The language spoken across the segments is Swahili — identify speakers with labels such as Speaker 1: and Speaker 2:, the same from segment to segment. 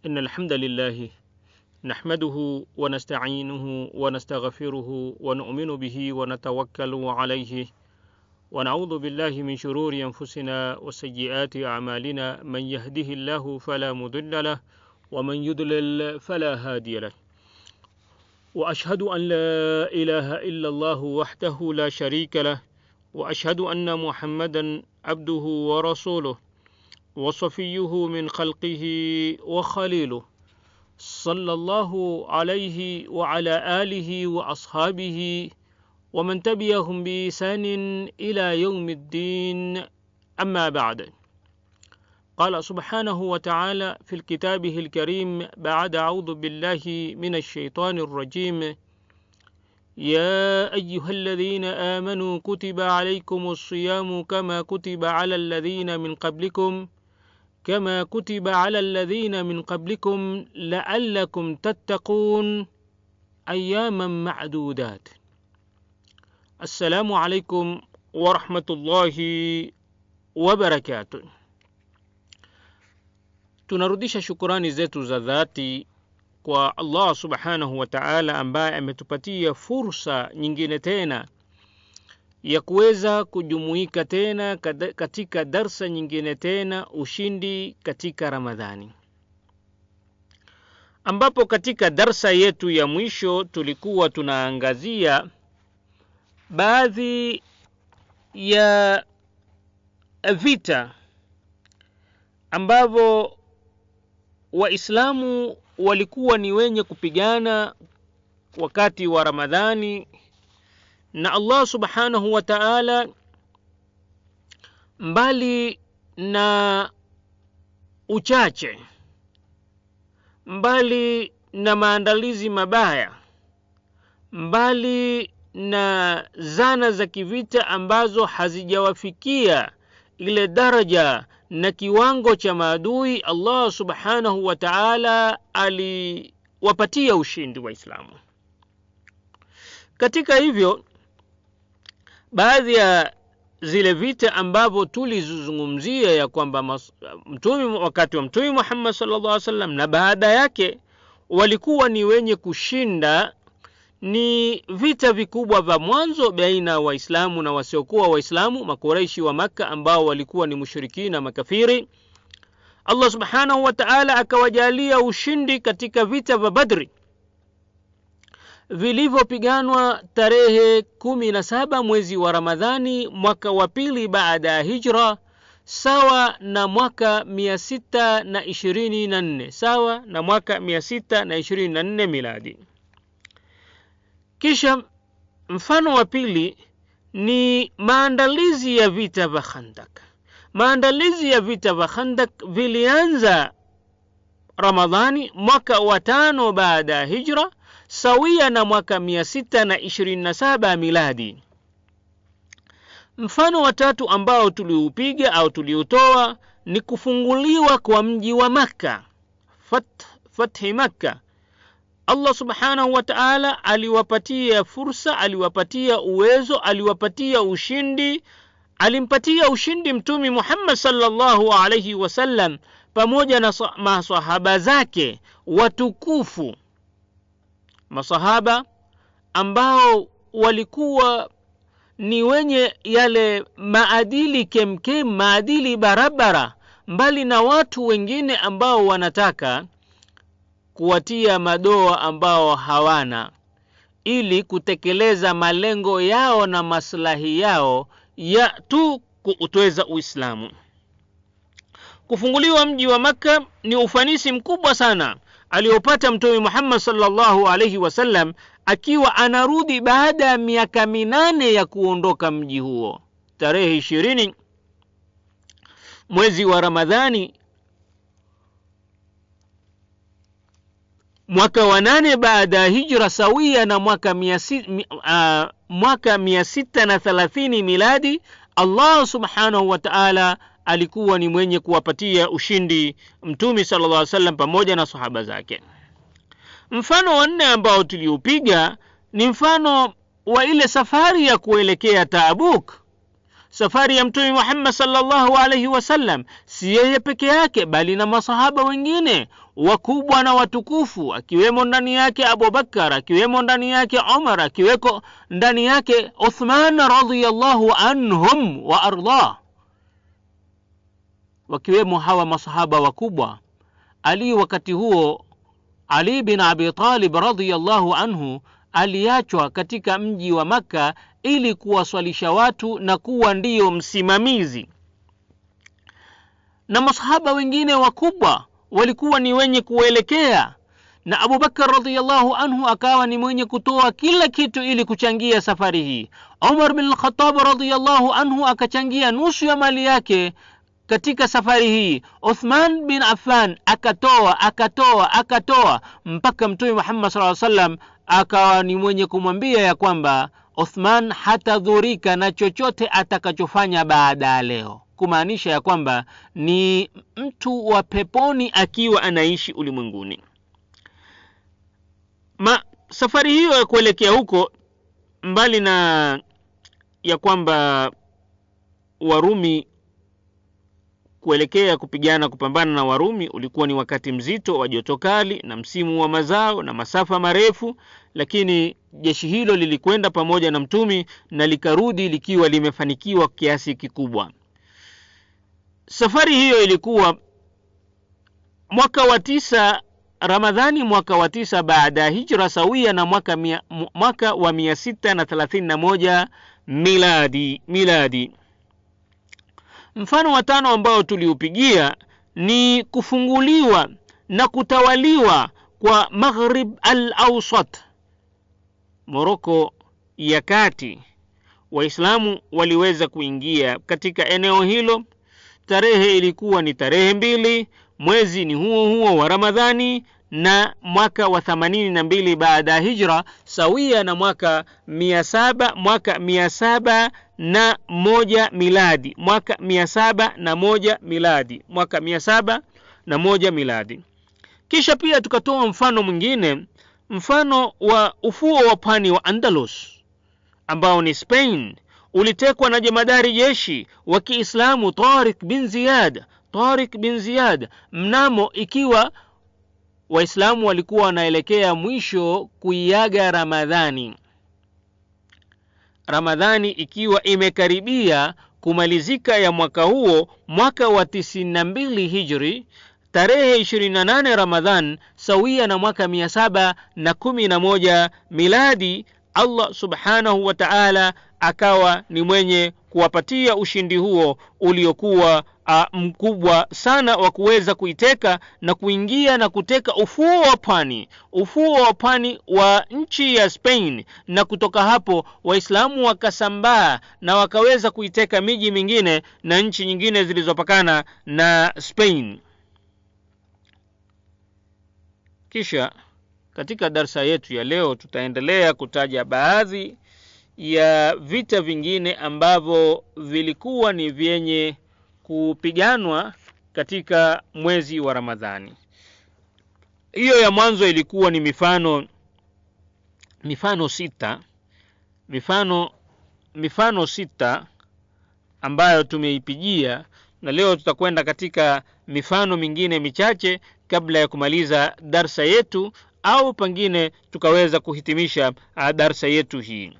Speaker 1: إن الحمد لله نحمده ونستعينه ونستغفره ونؤمن به ونتوكل عليه ونعوذ بالله من شرور أنفسنا وسيئات أعمالنا من يهده الله فلا مضل له ومن يضلل فلا هادي له وأشهد أن لا إله إلا الله وحده لا شريك له وأشهد أن محمدا عبده ورسوله وصفيه من خلقه وخليله صلى الله عليه وعلى آله وأصحابه ومن تبعهم بإحسان إلى يوم الدين أما بعد. قال سبحانه وتعالى في كتابه الكريم بعد أعوذ بالله من الشيطان الرجيم: يا أيها الذين آمنوا كتب عليكم الصيام كما كتب على الذين من قبلكم لعلكم تتقون أياما معدودات. السلام عليكم ورحمة الله وبركاته. Tunarudisha shukrani zetu za dhati kwa Allah subhanahu wa ta'ala ambaye ametupatia fursa nyingine tena ya kuweza kujumuika tena katika darsa nyingine tena, ushindi katika Ramadhani, ambapo katika darsa yetu ya mwisho tulikuwa tunaangazia baadhi ya vita ambavyo Waislamu walikuwa ni wenye kupigana wakati wa Ramadhani, na Allah subhanahu wa ta'ala mbali na uchache, mbali na maandalizi mabaya, mbali na zana za kivita ambazo hazijawafikia ile daraja na kiwango cha maadui, Allah subhanahu wa ta'ala aliwapatia ushindi Waislamu. Katika hivyo, baadhi ya zile vita ambavyo tulizungumzia ya kwamba wakati wa Mtume Muhammad sallallahu alaihi wasallam na baada yake walikuwa ni wenye kushinda, ni vita vikubwa vya mwanzo baina Waislamu na wasiokuwa Waislamu, Makuraishi wa Makka ambao walikuwa ni mushrikina makafiri. Allah subhanahu wa ta'ala akawajalia ushindi katika vita vya Badri vilivyopiganwa tarehe 17 mwezi wa Ramadhani mwaka wa pili baada ya hijra, sawa na mwaka 624 miladi. Kisha mfano wa pili ni maandalizi ya vita vya Khandak. Maandalizi ya vita vya Khandak vilianza Ramadhani mwaka wa 5 baada ya hijra, sawia na mwaka 627 miladi. Mfano wa tatu ambao tuliupiga au tuliutoa ni kufunguliwa kwa mji wa Makka, fathi Makka. Allah subhanahu wa ta'ala aliwapatia fursa, aliwapatia uwezo, aliwapatia ushindi. Alimpatia ushindi Mtume Muhammad sallallahu alayhi wasallam pamoja na masahaba zake watukufu, masahaba ambao walikuwa ni wenye yale maadili kemkem, maadili barabara, mbali na watu wengine ambao wanataka kuwatia madoa ambao hawana, ili kutekeleza malengo yao na maslahi yao ya tu kuutweza Uislamu. Kufunguliwa mji wa Makka ni ufanisi mkubwa sana aliopata Mtume Muhammad sallallahu alayhi wasallam akiwa anarudi baada ya miaka 8 ya kuondoka mji huo. Tarehe 20 mwezi wa Ramadhani mwaka wa 8 baada ya hijra, sawia na mwaka 630 miladi, Allah subhanahu wa ta'ala alikuwa ni mwenye kuwapatia ushindi Mtume sallallahu alaihi wasallam pamoja na sahaba zake. Mfano wa 4 ambao tuliupiga ni mfano wa ile safari ya kuelekea Tabuk. safari ya Mtume Muhammad sallallahu alayhi wasallam si yeye peke yake, bali na masahaba wengine wakubwa na watukufu, akiwemo ndani yake Abu Bakar, akiwemo ndani yake Umar, akiweko ndani yake Uthman radhiyallahu anhum wa ardah. Wakiwemo hawa masahaba wakubwa. Ali wakati huo, Ali bin Abi Talib radhiyallahu anhu aliachwa katika mji wa Makka ili kuwaswalisha watu na kuwa ndiyo msimamizi. Na masahaba wengine wakubwa walikuwa ni wenye kuelekea, na Abu Bakar radhiyallahu anhu akawa ni mwenye kutoa kila kitu ili kuchangia safari hii. Umar bin al-Khattab radhiyallahu anhu akachangia nusu ya mali yake katika safari hii. Uthman bin Affan akatoa mpaka Mtume Muhammad sallallahu alaihi wasallam akawa ni mwenye kumwambia ya kwamba Uthman hatadhurika na chochote atakachofanya baada ya leo, kumaanisha ya kwamba ni mtu wa peponi akiwa anaishi ulimwenguni. Safari hiyo ya kuelekea huko, mbali na ya kwamba Warumi kuelekea kupambana na Warumi, ulikuwa ni wakati mzito wa joto kali na msimu wa mazao na masafa marefu, lakini jeshi hilo lilikwenda pamoja na Mtume na likarudi likiwa limefanikiwa kiasi kikubwa. Safari hiyo ilikuwa mwaka wa 9 Ramadhani, mwaka wa 9 baada ya hijra, sawia na mwaka wa 631 miladi. Mfano wa 5 ambao tuliupigia ni kufunguliwa na kutawaliwa kwa Maghrib al-Awsat, Morocco ya kati. Waislamu waliweza kuingia katika eneo hilo. Tarehe ilikuwa ni tarehe 2, mwezi ni huo wa Ramadhani, na mwaka wa 82 baada ya hijra, sawia na mwaka 701 miladi. Mwaka 701 miladi. Kisha pia tukatoa mfano mwingine, mfano wa ufuo wa pwani wa Andalus ambao ni Spain, ulitekwa na jemadari jeshi wa Kiislamu Tariq bin Ziyad mnamo, ikiwa Waislamu walikuwa wanaelekea mwisho kuiaga Ramadhani ikiwa imekaribia kumalizika ya mwaka huo, mwaka wa 92 Hijri, tarehe 28 Ramadhan sawia na mwaka 711 miladi. Allah subhanahu wa ta'ala akawa ni mwenye kuwapatia ushindi huo uliokuwa mkubwa sana wa kuweza kuiteka na kuingia na kuteka ufuo wa pwani wa nchi ya Spain, na kutoka hapo Waislamu wakasambaa na wakaweza kuiteka miji mingine na nchi nyingine zilizopakana na Spain. Kisha katika darsa yetu ya leo tutaendelea kutaja baadhi ya vita vingine ambavyo vilikuwa ni vyenye kupiganwa katika mwezi wa Ramadhani. Hiyo ya mwanzo ilikuwa ni mifano sita ambayo tumeipigia, na leo tutakwenda katika mifano mingine michache kabla ya kumaliza darsa yetu, au pengine tukaweza kuhitimisha darsa yetu hii.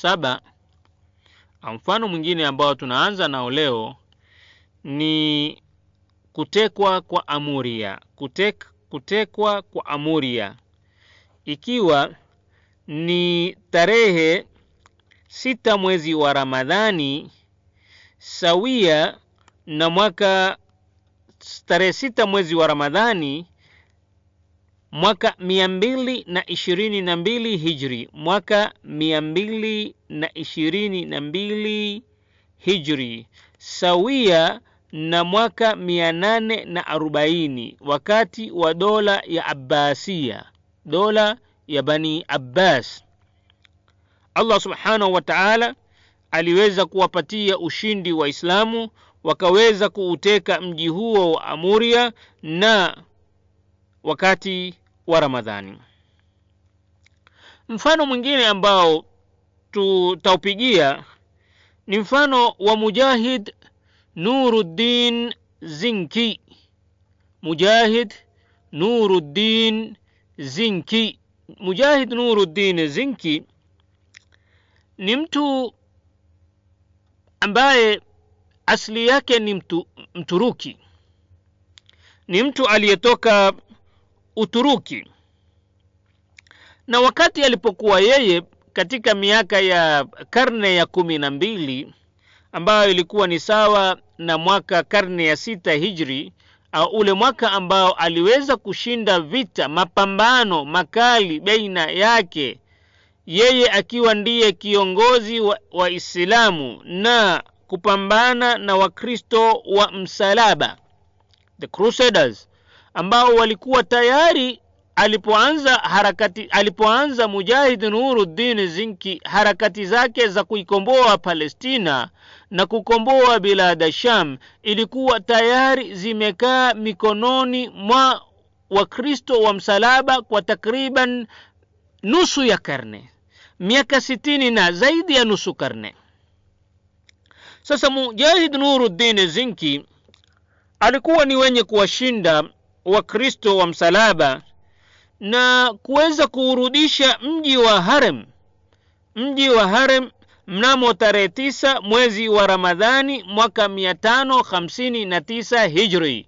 Speaker 1: 7. Mfano mwingine ambao tunaanza nao leo ni kutekwa kwa Amuria. Kutekwa kwa Amuria ikiwa ni tarehe 6 mwezi wa Ramadhani sawia na mwaka tarehe 6 mwezi wa Ramadhani mwaka 222 Hijri, mwaka 222 Hijri sawia na mwaka 840 wakati wa dola ya Abbasiya, dola ya Bani Abbas. Allah subhanahu wa ta'ala aliweza kuwapatia ushindi Waislamu, wakaweza kuuteka mji huo wa Amuria na wakati wa Ramadhani. Mfano mwingine ambao tutaupigia ni mfano wa Mujahid Nuruddin Zinki. Mujahid Nuruddin Zinki. Mujahid Nuruddin Zinki ni mtu ambaye asili yake ni Mturuki. Ni mtu aliyetoka Uturuki. Na wakati alipokuwa yeye katika miaka ya karne ya 12 ambayo ilikuwa ni sawa na mwaka karne ya 6 Hijri, au ule mwaka ambao aliweza kushinda vita, mapambano makali baina yake, yeye akiwa ndiye kiongozi wa Islamu na kupambana na Wakristo wa msalaba, the Crusaders, ambao walikuwa tayari alipoanza Mujahid Nuruddin Zinki harakati zake za kuikomboa Palestina na kukomboa bilad Sham, ilikuwa tayari zimekaa mikononi mwa Wakristo wa msalaba kwa takriban nusu ya karne, miaka 60 na zaidi ya nusu karne. Sasa Mujahid Nuruddin Zinki alikuwa ni wenye kuwashinda Wakristo wa msalaba na kuweza kuurudisha mji wa Harem mnamo tarehe 9 mwezi wa Ramadhani mwaka 559 Hijri.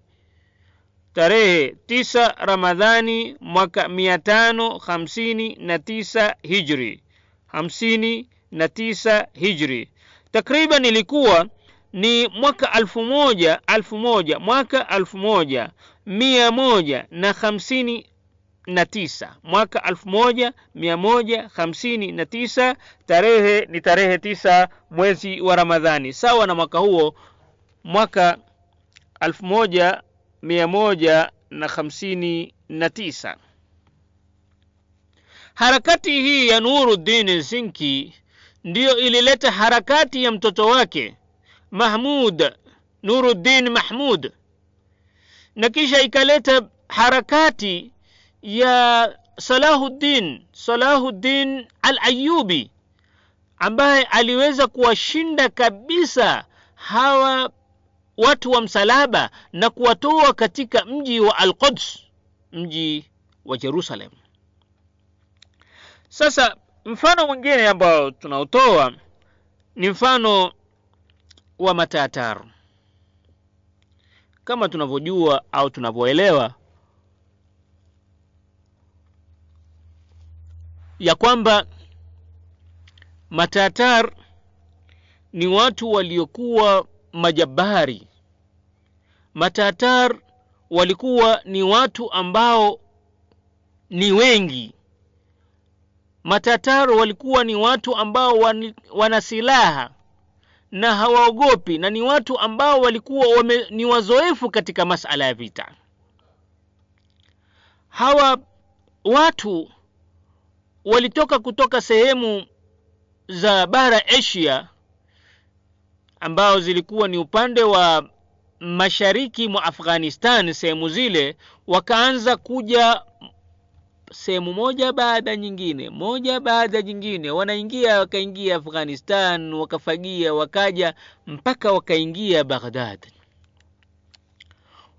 Speaker 1: Tarehe 9 Ramadhani mwaka 559 Hijri. 59 Hijri. Takriban ilikuwa ni mwaka 1159, mwaka 1159, tarehe ni tarehe 9 mwezi wa Ramadhani, sawa na mwaka huo mwaka 1159. Harakati hii ya Nuruddin Zinki ndiyo ilileta harakati ya mtoto wake Mahmud, Nuruddin Mahmud, na kisha ikaleta harakati ya Salahuddin al-Ayyubi, ambaye aliweza kuwashinda kabisa hawa watu wa msalaba na kuwatoa katika mji wa Al-Quds, mji wa Jerusalem. Sasa mfano mwingine ambao tunautoa ni mfano wa Matatar. Kama tunavyojua au tunavyoelewa ya kwamba Matatar ni watu waliokuwa majabari. Matatar walikuwa ni watu ambao ni wengi. Matatar walikuwa ni watu ambao wana silaha na hawaogopi, na ni watu ambao walikuwa ni wazoefu katika masala ya vita. Hawa watu walitoka kutoka sehemu za bara Asia ambao zilikuwa ni upande wa mashariki mwa Afghanistan. Sehemu zile wakaanza kuja sehemu moja baada nyingine, wakaingia Afghanistan, wakafagia, wakaja mpaka wakaingia Baghdad.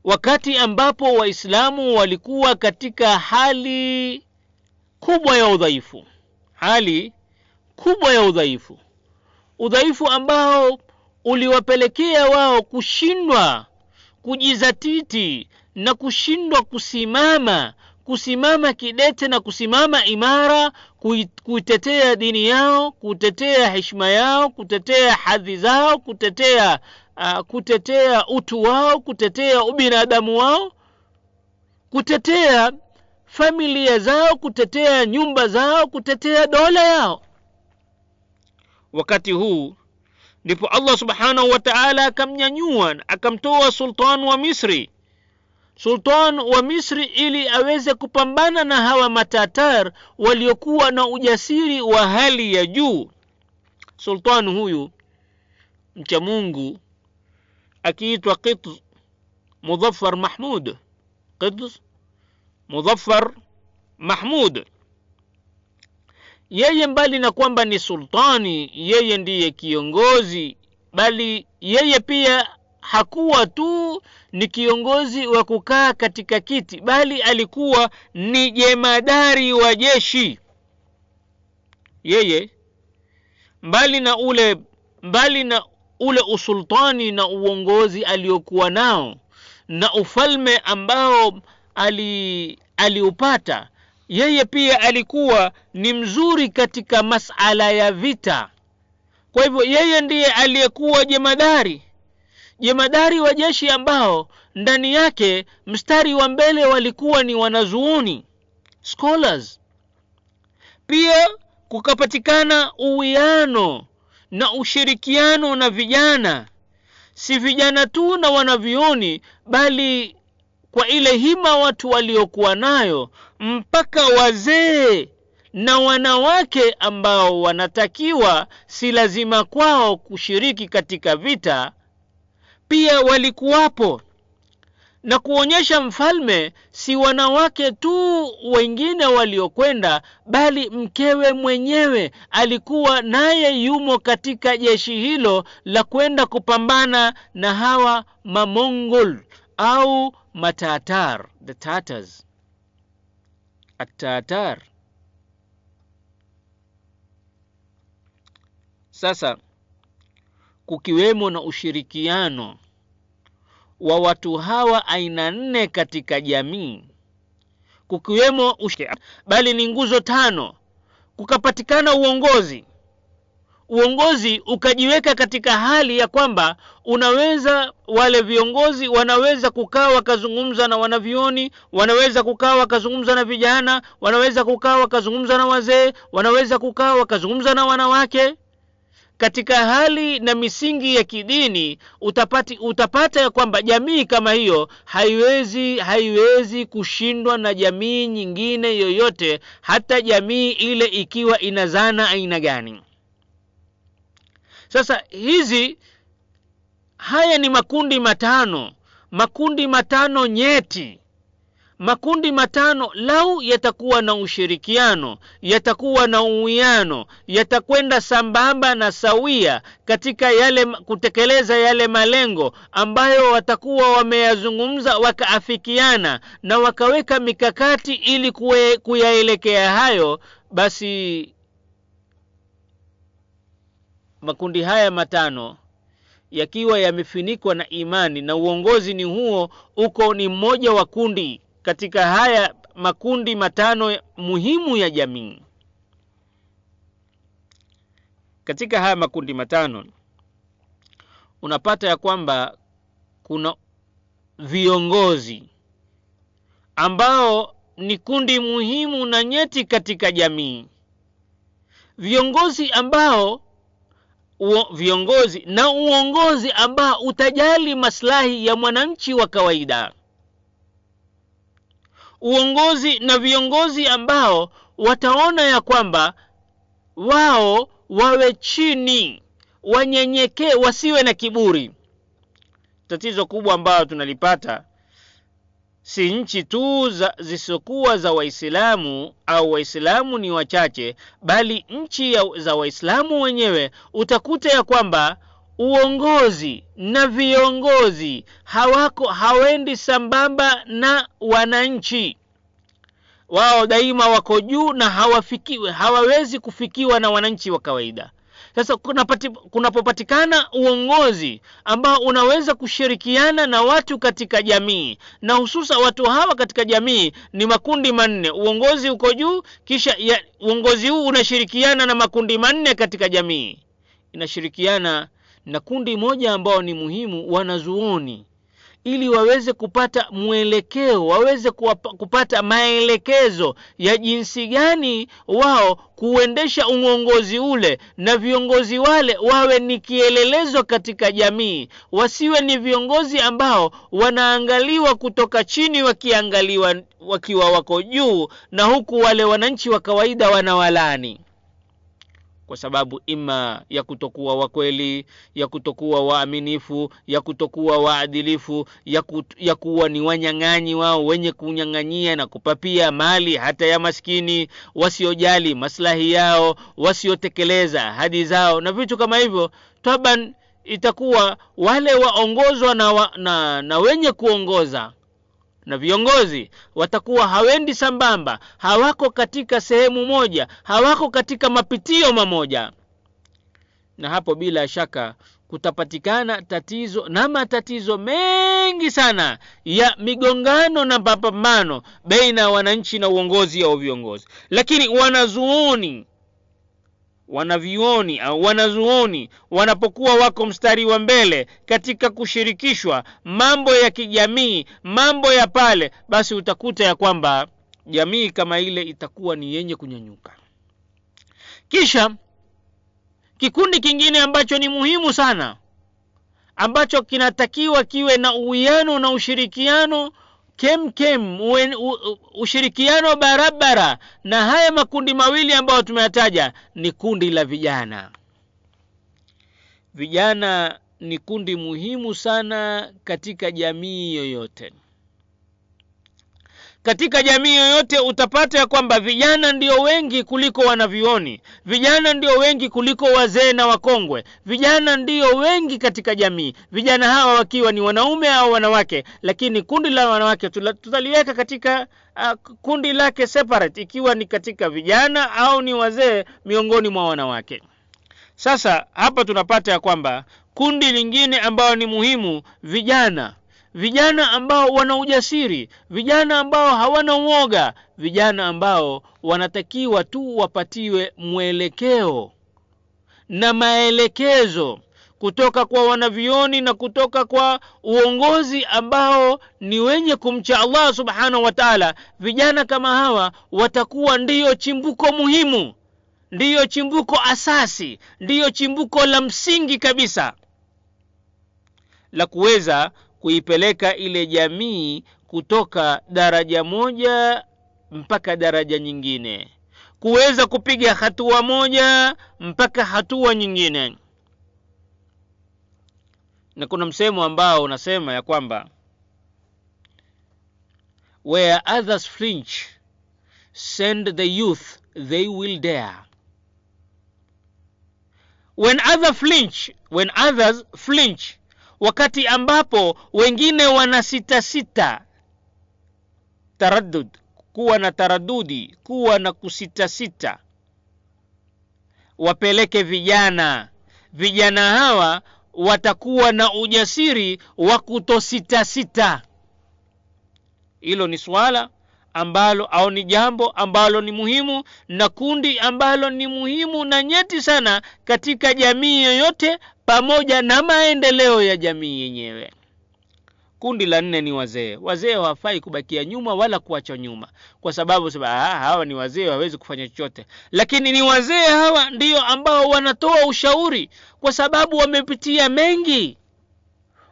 Speaker 1: Wakati ambapo Waislamu walikuwa katika hali kubwa ya udhaifu ambao uliwapelekea wao kushindwa kujizatiti na kushindwa kusimama kidete na kusimama imara kuitetea dini yao, kutetea heshima yao, kutetea hadhi zao, kutetea utu wao, kutetea ubinadamu wao, kutetea familia zao, kutetea nyumba zao, kutetea dola yao. Wakati huu ndipo Allah subhanahu wa ta'ala akamnyanyua, akamtoa sultan wa Misri ili aweze kupambana na hawa Matatar waliokuwa na ujasiri wa hali ya juu. Sultan huyu mcha Mungu akiitwa Qitz Muzaffar Mahmud. yeye mbali na kwamba ni sultani, yeye ndiye kiongozi, bali yeye pia hakuwa tu ni kiongozi wa kukaa katika kiti, bali alikuwa ni jemadari wa jeshi. Yeye mbali na ule usultani na uongozi aliokuwa nao na ufalme ambao aliupata, yeye pia alikuwa ni mzuri katika masala ya vita. Kwa hivyo yeye ndiye aliyekuwa jemadari wa jeshi ambao ndani yake mstari wa mbele walikuwa ni wanazuoni, scholars. Pia kukapatikana uwiano na ushirikiano na vijana, si vijana tu na wanavioni, bali kwa ile hima watu waliokuwa nayo, mpaka wazee na wanawake ambao wanatakiwa si lazima kwao kushiriki katika vita pia walikuwapo, na kuonyesha mfalme si wanawake tu wengine waliokwenda, bali mkewe mwenyewe alikuwa naye yumo katika jeshi hilo la kwenda kupambana na hawa Mamongol au Matatar, the Tatars, at-Tatar. Sasa kukiwemo na ushirikiano wa watu hawa aina 4 katika jamii, kukiwemo bali ni nguzo 5. Kukapatikana uongozi ukajiweka katika hali ya kwamba wale viongozi wanaweza kukaa wakazungumza na wanavioni, wanaweza kukaa wakazungumza na vijana, wanaweza kukaa wakazungumza na wazee, wanaweza kukaa wakazungumza na wanawake. Katika hali na misingi ya kidini utapata ya kwamba jamii kama hiyo haiwezi kushindwa na jamii nyingine yoyote, hata jamii ile ikiwa inazana aina gani. Sasa haya ni makundi matano nyeti. Makundi 5 lau yatakuwa na ushirikiano, yatakuwa na uwiano, yatakwenda sambamba na sawia katika kutekeleza yale malengo ambayo watakuwa wameyazungumza, wakaafikiana na wakaweka mikakati ili kuyaelekea hayo, basi makundi haya 5 yakiwa yamefinikwa na imani na uongozi ni huo, ni mmoja wa kundi katika haya makundi 5 muhimu ya jamii. Katika haya makundi 5 unapata ya kwamba kuna viongozi ambao ni kundi muhimu na nyeti katika jamii. Viongozi na uongozi ambao utajali maslahi ya mwananchi wa kawaida. Uongozi na viongozi ambao wataona ya kwamba wao wawe chini, wanyenyekee, wasiwe na kiburi. Tatizo kubwa ambalo tunalipata si nchi tu zisizokuwa za Waislamu au Waislamu ni wachache, bali nchi za Waislamu wenyewe. Utakuta ya kwamba uongozi na viongozi hawendi sambamba na wananchi. Wao daima wako juu na hawawezi kufikiwa na wananchi wa kawaida. Sasa kunapopatikana uongozi ambao unaweza kushirikiana na watu katika jamii, na hususa watu hawa katika jamii ni makundi 4. Uongozi uko juu, kisha uongozi huu unashirikiana na makundi 4 katika jamii. Inashirikiana na kundi moja ambao ni muhimu, wanazuoni, ili waweze kupata mwelekeo, waweze kupata maelekezo ya jinsi gani wao kuendesha uongozi ule, na viongozi wale wawe ni kielelezo katika jamii, wasiwe ni viongozi ambao wanaangaliwa kutoka chini wakiangaliwa wakiwa wako juu, na huku wale wananchi wa kawaida wanawalani. kwa sababu ima ya kutokuwa wakweli, ya kutokuwa waaminifu, ya kutokuwa waadilifu, ya kuwa ni wanyang'anyi wao wenye kunyang'anyia na kupapia mali hata ya maskini, wasiojali maslahi yao, wasiotekeleza ahadi zao na vitu kama hivyo. Taban itakuwa wale waongozwa na wenye kuongoza na viongozi watakuwa hawendi sambamba, hawako katika sehemu moja, hawako katika mapitio mamoja, na hapo bila shaka kutapatikana tatizo na matatizo mengi sana ya migongano na mapambano baina wananchi na uongozi au viongozi. Lakini wanavioni au wanazuoni wanapokuwa wako mstari wa mbele katika kushirikishwa mambo ya kijamii, mambo ya pale, basi utakuta ya kwamba jamii kama ile itakuwa ni yenye kunyanyuka. Kisha kikundi kingine ambacho ni muhimu sana, ambacho kinatakiwa kiwe na uwiano na ushirikiano ushirikiano barabara na haya makundi mawili ambayo tumeyataja, ni kundi la vijana. Vijana ni kundi muhimu sana katika jamii yoyote. Katika jamii yoyote utapata ya kwamba vijana ndio wengi kuliko wanavioni, vijana ndio wengi kuliko wazee na wakongwe, vijana ndio wengi katika jamii. Vijana hawa wakiwa ni wanaume au wanawake, lakini kundi la wanawake tutaliweka katika kundi lake separate, ikiwa ni katika vijana au ni wazee miongoni mwa wanawake. Sasa hapa tunapata ya kwamba kundi lingine ambao ni muhimu, vijana ambao wana ujasiri, vijana ambao hawana uoga, vijana ambao wanatakiwa tu wapatiwe mwelekeo na maelekezo kutoka kwa wanavioni na kutoka kwa uongozi ambao ni wenye kumcha Allah subhanahu wa ta'ala. Vijana kama hawa watakuwa ndiyo chimbuko muhimu, ndiyo chimbuko asasi, ndiyo chimbuko la msingi kabisa la kuweza kuipeleka ile jamii kutoka daraja moja mpaka daraja nyingine, kuweza kupiga hatua moja mpaka hatua nyingine. Na kuna msemo ambao unasema ya kwamba where others flinch, send the youth, they will dare. When others flinch, wakati ambapo wengine wana sita, taraddud, kuwa na taradudi, kuwa na kusita, wapeleke vijana. Vijana hawa watakuwa na ujasiri wa kutosita. Hilo ni swala ambalo au ni jambo ambalo ni muhimu, na kundi ambalo ni muhimu na nyeti sana katika jamii yoyote, pamoja na maendeleo ya jamii yenyewe. Kundi la 4 ni wazee. Wazee hawafai kubakia nyuma wala kuacha nyuma, kwa sababu hawa ni wazee, hawawezi kufanya chochote. Lakini ni wazee hawa ndio ambao wanatoa ushauri, kwa sababu wamepitia mengi,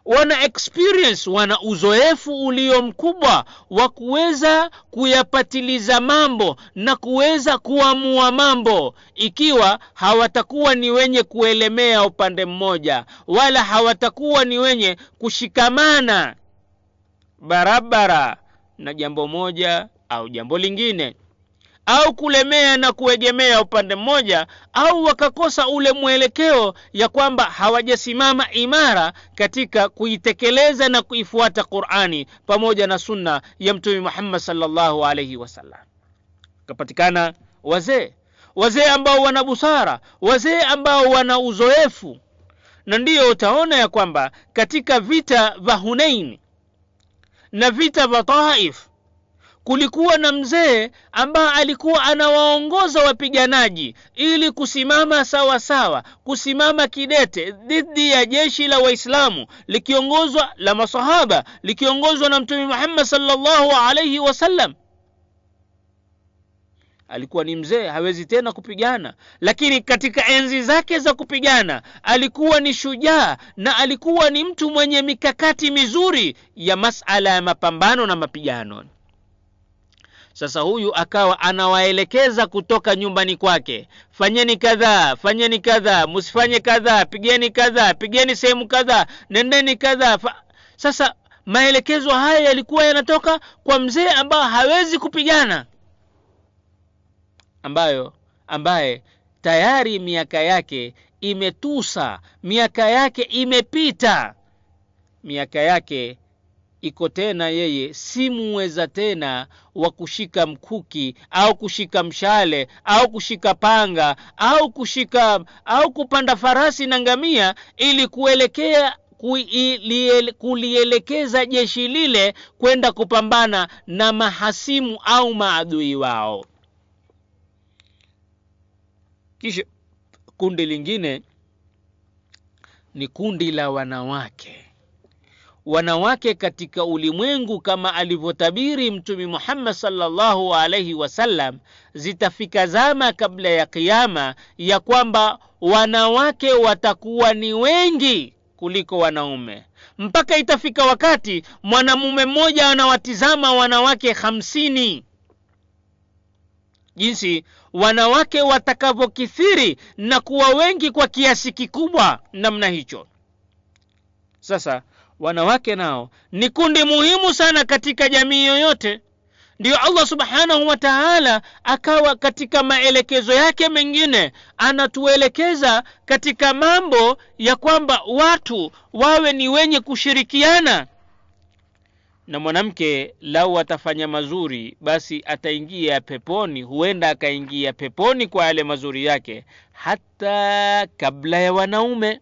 Speaker 1: wana experience, wana uzoefu ulio mkubwa wa kuweza kuyapatiliza mambo na kuweza kuamua mambo, ikiwa hawatakuwa ni wenye kuelemea upande mmoja, wala hawatakuwa ni wenye kushikamana barabara na jambo moja au jambo lingine, au kulemea na kuegemea upande mmoja, au wakakosa ule mwelekeo ya kwamba hawajasimama imara katika kuitekeleza na kuifuata Qur'ani pamoja na sunna ya Mtume Muhammad sallallahu alayhi wasallam. Kapatikana wazee ambao wana busara, wazee ambao wana uzoefu. Na ndiyo utaona ya kwamba katika vita vya Hunain na vita vya Taif, kulikuwa na mzee ambaye alikuwa anawaongoza wapiganaji ili kusimama sawa sawa, kusimama kidete dhidi ya jeshi la Waislamu likiongozwa la masahaba, likiongozwa na Mtume Muhammad sallallahu alayhi wasallam. Alikuwa ni mzee, hawezi tena kupigana, lakini katika enzi zake za kupigana alikuwa ni shujaa na alikuwa ni mtu mwenye mikakati mizuri ya masala ya mapambano na mapigano.
Speaker 2: Sasa huyu akawa anawaelekeza kutoka nyumbani kwake, fanyeni kadhaa, fanyeni kadhaa, msifanye kadhaa, pigeni kadhaa, pigeni sehemu kadhaa, nendeni kadhaa. Sasa maelekezo haya yalikuwa yanatoka kwa mzee ambaye hawezi kupigana, ambaye tayari miaka yake imetusa, miaka yake imepita, miaka yake iko tena, yeye si muweza tena wa kushika mkuki au kushika mshale au kushika panga au kupanda farasi na ngamia ili kulielekeza jeshi lile kwenda kupambana na mahasimu au maadui wao. Kisha kundi lingine ni kundi la wanawake. Wanawake katika ulimwengu, kama alivyotabiri Mtume Muhammad sallallahu alaihi wasallam, zitafika zama kabla ya kiyama ya kwamba wanawake watakuwa ni wengi kuliko wanaume, mpaka itafika wakati mwanamume mmoja anawatizama wanawake 50. Jinsi wanawake watakavyokithiri na kuwa wengi kwa kiasi kikubwa namna hicho. Sasa wanawake nao ni kundi muhimu sana katika jamii yoyote. Ndio Allah subhanahu wa ta'ala akawa katika maelekezo yake mengine anatuelekeza katika mambo ya kwamba watu wawe ni wenye kushirikiana. Na mwanamke lau atafanya mazuri, basi ataingia peponi, huenda akaingia peponi kwa yale mazuri yake hata kabla ya wanaume.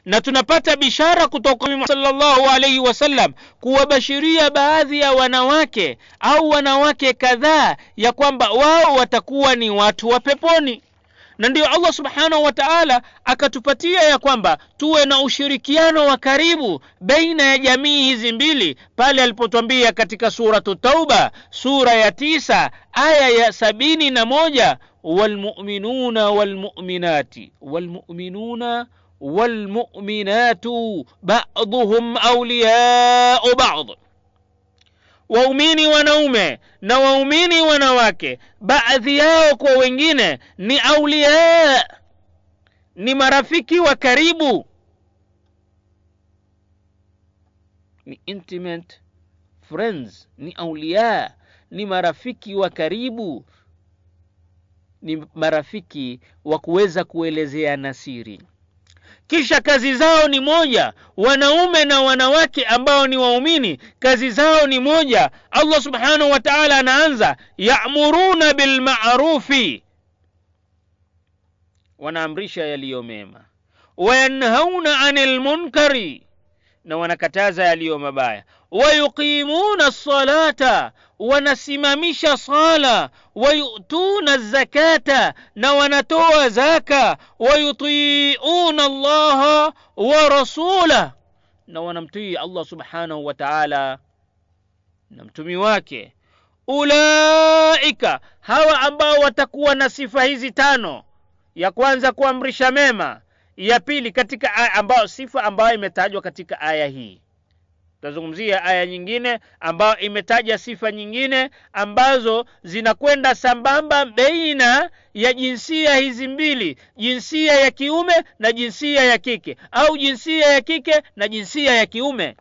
Speaker 2: Na tunapata bishara kutoka Mtume sallallahu alaihi wasallam kuwabashiria baadhi ya wanawake au wanawake kadhaa ya kwamba wao watakuwa ni watu wa peponi. Na ndio Allah subhanahu wa ta'ala akatupatia ya kwamba tuwe na ushirikiano wa karibu baina ya jamii hizi mbili pale alipotuambia katika suratu Tauba sura ya 9 aya ya 71, walmu'minuna walmu'minati walmu'minatu ba'dhum awliya'u ba'd. Waumini wanaume na waumini wanawake baadhi yao kwa wengine ni auliya, ni marafiki wa karibu, ni intimate friends, ni auliya, ni marafiki wa karibu, ni marafiki wa kuweza kuelezeana siri. Kisha kazi zao ni moja, wanaume na wanawake ambao ni waumini, kazi zao ni moja. Allah subhanahu wa ta'ala anaanza ya'muruna bil ma'rufi, wanaamrisha yaliyo mema, wayanhauna 'anil munkari, na wanakataza yaliyo mabaya, wayuqimuna as-salata, wanasimamisha sala, wayutuna zakata, na wanatoa zaka, wayuti'una Allah wa rasulahu, na wanamtii Allah subhanahu wa ta'ala na mtume wake. Ulaika, hawa ambao watakuwa na sifa hizi 5, ya kwanza kuamrisha mema, ya pili katika ambao sifa ambayo imetajwa katika aya hii. Tazungumzia aya nyingine ambayo imetaja sifa nyingine ambazo zinakwenda sambamba baina ya jinsia hizi mbili, jinsia ya kiume na jinsia ya kike, au jinsia ya kike na jinsia ya kiume.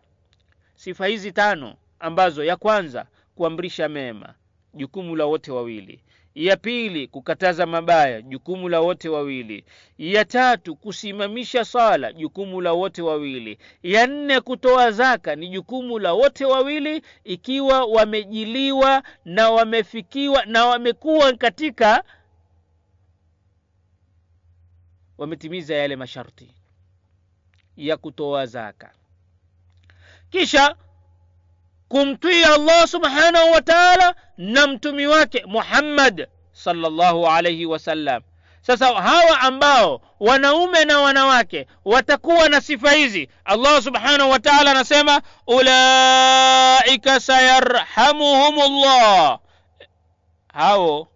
Speaker 2: Sifa hizi 5 ambazo ya kwanza kuamrisha mema, jukumu la wote wawili; ya pili kukataza mabaya, jukumu la wote wawili; ya tatu kusimamisha sala, jukumu la wote wawili; ya 4 kutoa zaka, ni jukumu la wote wawili ikiwa wamejiliwa na wamefikiwa na wamekuwa katika wametimiza yale masharti ya kutoa zaka. Kisha kumtii Allah subhanahu wa ta'ala na mtume wake Muhammad sallallahu alayhi wasallam. Sasa hawa ambao wanaume na wanawake watakuwa na sifa hizi, Allah subhanahu wa ta'ala anasema ulaika sayarhamuhumullah, hao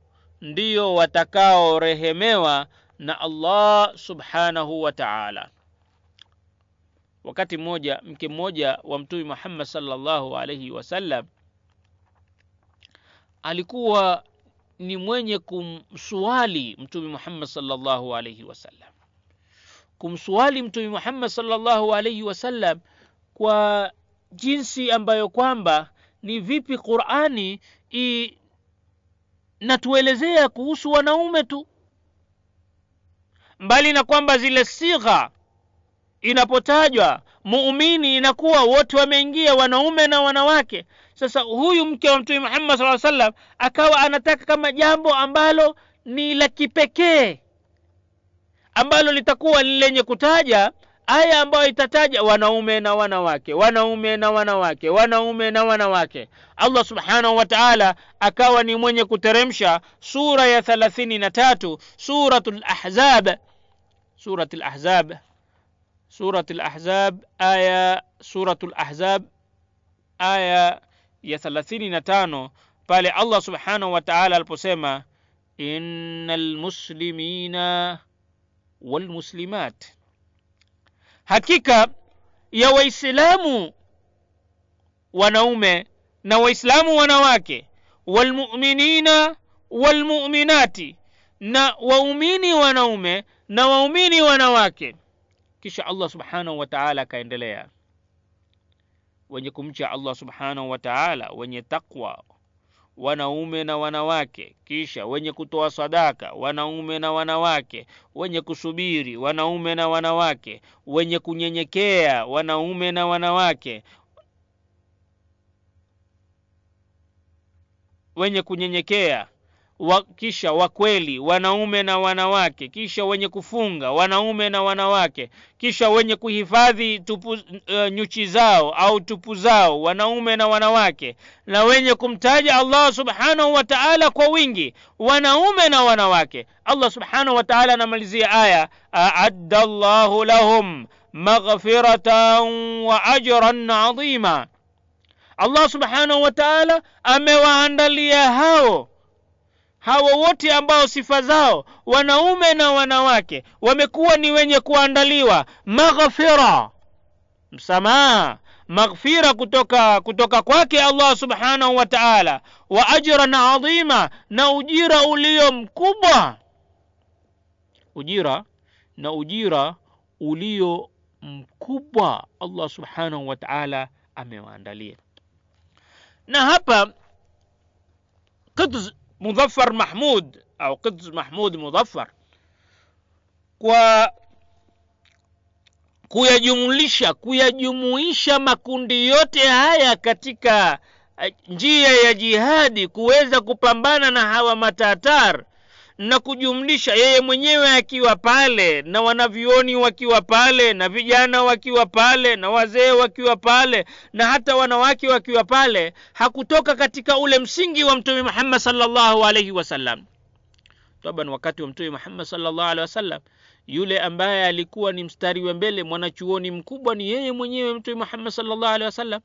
Speaker 2: ndio watakao rehemewa na Allah subhanahu wa ta'ala. Wakati mmoja mke mmoja wa mtume Muhammad sallallahu alayhi wasallam alikuwa ni mwenye kumswali Mtume Muhammad sallallahu alayhi wasallam, kumswali Mtume Muhammad sallallahu alayhi wasallam kwa jinsi ambayo kwamba ni vipi Qur'ani inatuelezea kuhusu wanaume tu, mbali na kwamba zile sigha inapotajwa muumini inakuwa wote wameingia, wanaume na wanawake. Sasa huyu mke wa Mtume Muhammad sallallahu alaihi wasallam akawa anataka kama jambo ambalo ni la kipekee, ambalo litakuwa lenye kutaja aya ambayo itataja wanaume na wanawake, wanaume na wanawake, wanaume na wanawake. Allah subhanahu wa ta'ala akawa ni mwenye kuteremsha sura ya 33, suratul Ahzab. Suratul Ahzab, suratul Ahzab aya ya 35, pale Allah subhanahu wa ta'ala aliposema innal muslimina wal muslimat, hakika ya waislamu wanaume na waislamu wanawake, wal mu'minina wal mu'minati, na waumini wanaume na waumini wanawake. Kisha Allah subhanahu wa ta'ala kaendelea, wenye kumcha Allah subhanahu wa ta'ala, wenye takwa, wanaume na wanawake. Kisha wenye kutoa sadaka, wanaume na wanawake. Wenye kusubiri, wanaume na wanawake. Wenye kunyenyekea, wanaume na wanawake. Wenye kunyenyekea kisha wakweli, wanaume na wanawake. Kisha wenye kufunga, wanaume na wanawake. Kisha wenye kuhifadhi nyuchi zao au tupu zao, wanaume na wanawake. Na wenye kumtaja Allah subhanahu wa ta'ala kwa wingi, wanaume na wanawake. Allah subhanahu wa ta'ala anamalizia aya, a'adda Allahu lahum maghfiratan wa ajran 'azima. Allah subhanahu wa ta'ala amewaandalia hao wote ambao sifa zao wanaume na wanawake wamekuwa ni wenye kuandaliwa maghfira, msamaha, maghfira kutoka kwake Allah subhanahu wa ta'ala, wa ajran 'azima, na ujira ulio mkubwa, ujira ulio mkubwa Allah subhanahu wa ta'ala amewaandalia. Na hapa Quds Muzaffar Mahmud au Quds Mahmud Muzaffar kwa kuyajumuisha makundi yote haya katika njia ya jihadi, kuweza kupambana na hawa matatar, na kujumlisha yeye mwenyewe akiwa pale, na wanavyuoni wakiwa pale, na vijana wakiwa pale, na wazee wakiwa pale, na hata wanawake wakiwa pale, hakutoka katika ule msingi wa Mtume Muhammad sallallahu alaihi wasallam. Taban wakati wa Mtume Muhammad sallallahu alaihi wasallam, yule ambaye alikuwa ni mstari wa mbele, mwanachuoni mkubwa, ni yeye mwenyewe Mtume Muhammad sallallahu alaihi wasallam,